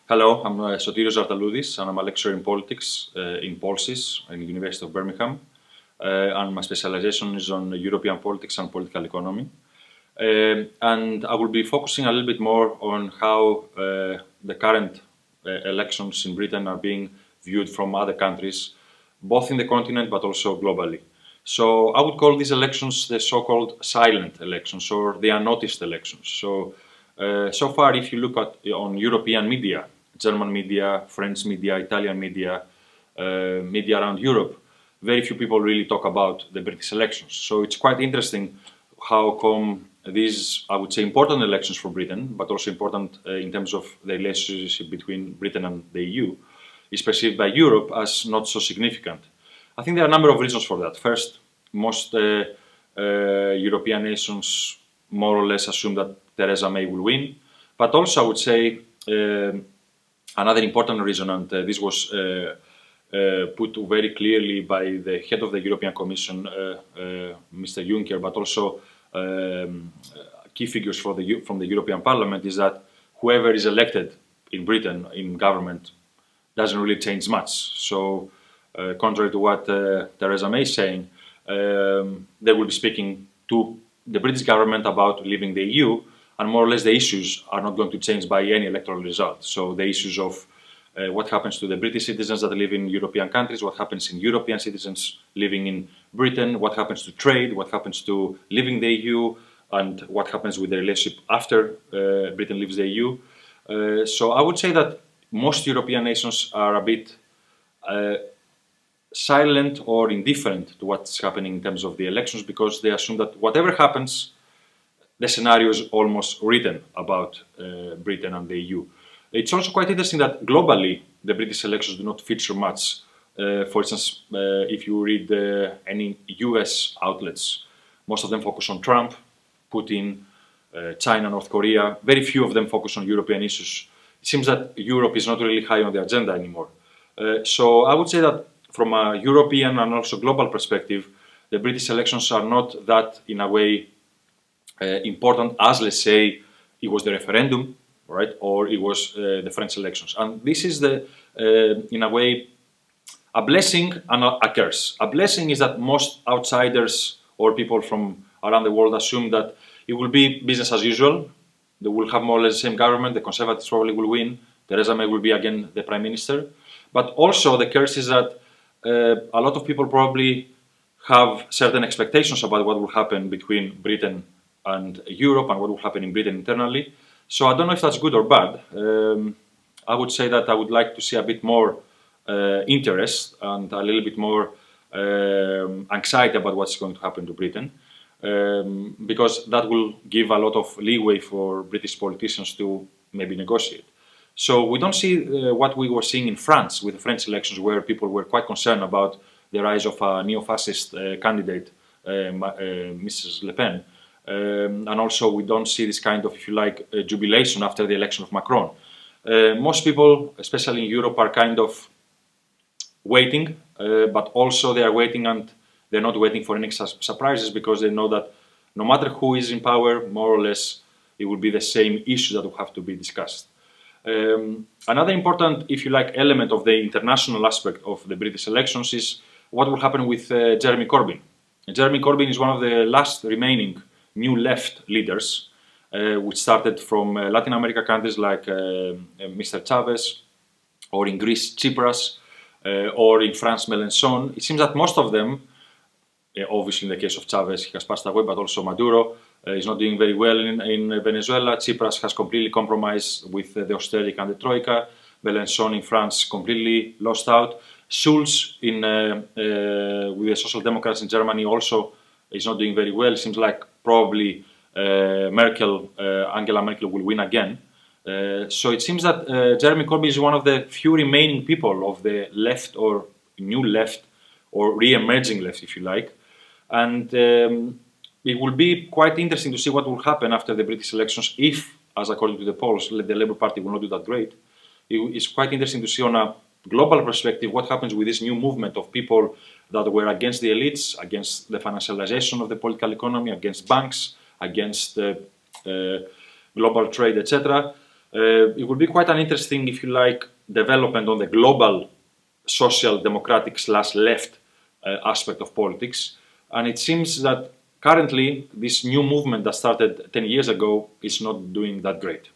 Hello, I'm Sotirios Zartaloudis, and I'm a lecturer in politics in Polsis in the University of Birmingham. And my specialization is on European politics and political economy. And I will be focusing a little bit more on how the current elections in Britain are being viewed from other countries, both in the continent but also globally. So I would call these elections the so-called silent elections or the unnoticed elections. So far, if you look at on European media, German media, French media, Italian media, media around Europe, very few people really talk about the British elections. So it's quite interesting how come these, I would say, important elections for Britain, but also important in terms of the relationship between Britain and the EU, is perceived by Europe as not so significant. I think there are a number of reasons for that. First, most European nations more or less assume that Theresa May will win, but also I would say another important reason, and this was put very clearly by the head of the European Commission, Mr. Juncker, but also key figures from the European Parliament, is that whoever is elected in Britain in government doesn't really change much. So, contrary to what Theresa May is saying, they will be speaking to the British government about leaving the EU, and more or less the issues are not going to change by any electoral result. So the issues of what happens to the British citizens that live in European countries, what happens in European citizens living in Britain, what happens to trade, what happens to leaving the EU, and what happens with the relationship after Britain leaves the EU. So I would say that most European nations are a bit silent or indifferent to what's happening in terms of the elections, because they assume that whatever happens, the scenario is almost written about Britain and the EU. It's also quite interesting that globally the British elections do not feature much. For instance, if you read any US outlets, most of them focus on Trump, Putin, China, North Korea. Very few of them focus on European issues. It seems that Europe is not really high on the agenda anymore. So I would say that from a European and also global perspective, the British elections are not that, in a way, important as, let's say, it was the referendum, right, or it was the French elections. And this is in a way, a blessing and a curse. A blessing is that most outsiders or people from around the world assume that it will be business as usual. They will have more or less the same government. The Conservatives probably will win. Theresa May will be again the Prime Minister. But also the curse is that a lot of people probably have certain expectations about what will happen between Britain and Europe and what will happen in Britain internally. So I don't know if that's good or bad. I would say that I would like to see a bit more interest and a little bit more anxiety about what's going to happen to Britain, because that will give a lot of leeway for British politicians to maybe negotiate. So we don't see what we were seeing in France with the French elections, where people were quite concerned about the rise of a neo-fascist candidate, Mrs. Le Pen. And also we don't see this kind of, if you like, jubilation after the election of Macron. Most people, especially in Europe, are kind of waiting, but also they are waiting and they're not waiting for any surprises, because they know that no matter who is in power, more or less, it will be the same issues that will have to be discussed. Another important, if you like, element of the international aspect of the British elections is what will happen with Jeremy Corbyn. Jeremy Corbyn is one of the last remaining new left leaders, which started from Latin America countries like Mr. Chavez, or in Greece, Tsipras, or in France, Mélenchon. It seems that most of them, obviously in the case of Chavez, he has passed away, but also Maduro is not doing very well in Venezuela. Tsipras has completely compromised with the austerity and the Troika. Mélenchon in France completely lost out. Schulz with the Social Democrats in Germany also is not doing very well. It seems like probably Angela Merkel will win again. So it seems that Jeremy Corbyn is one of the few remaining people of the left, or new left, or re-emerging left, if you like. And it will be quite interesting to see what will happen after the British elections if, as according to the polls, the Labour Party will not do that great. It's quite interesting to see on a global perspective what happens with this new movement of people that were against the elites, against the financialization of the political economy, against banks, against global trade, etc. It would be quite an interesting, if you like, development on the global social democratic slash left aspect of politics. And it seems that currently this new movement that started 10 years ago is not doing that great.